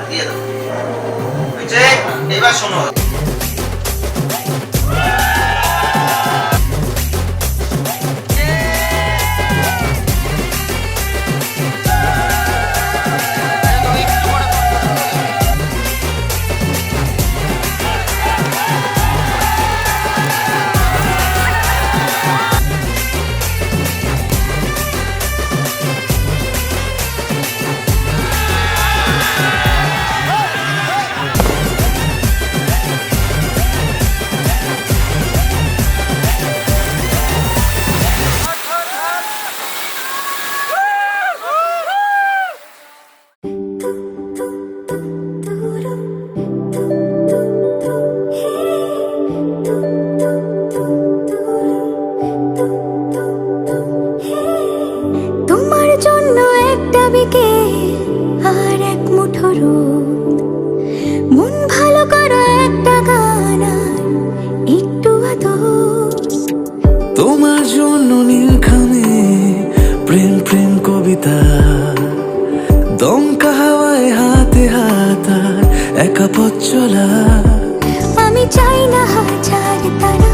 দিয়ে দাও। এবার শোনো, তোমার জন্য একটা বিকেল আর এক মুঠো রোদ, মন ভালো করো একটা গান আর একটু আদর। তোমার জন্য নীলখামে প্রেম প্রেম কবিতা, দমকা হাওয়ায় হাতে হাত আর একা পথ চলা। আমি চাই না হাজার তারা,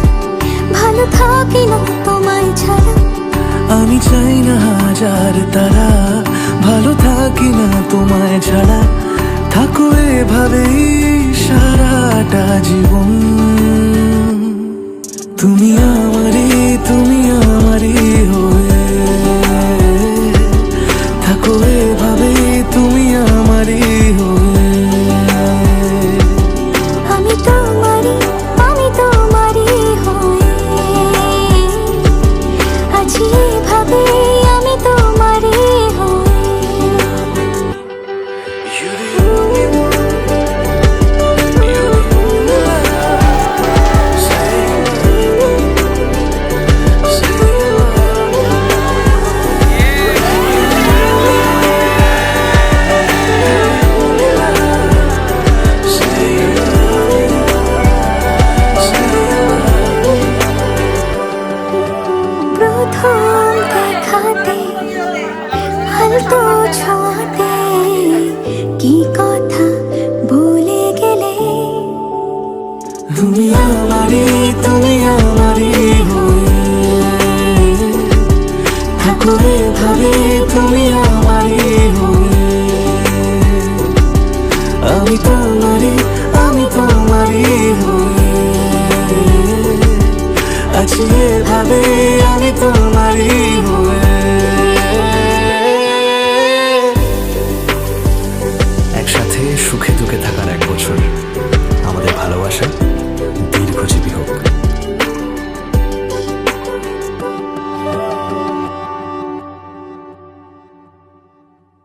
ভালো থাকি না তোমায় ছাড়া। আমি চাই না হাজার তারা, ভালো থাকি না তোমায় ছাড়া। থাকো এভাবেই সারাটা জীবন, তুমি আমারই হয়ে থাকো এভাবেই, তুমি আমারই হয়ে। আমি তোমারই হয়ে আছি এভাবে, আমি তোমারই হয়ে। প্রথম দেখাতে হালতো ছোঁয়াতে কি কথা বলে গেলে। তুমি আমারই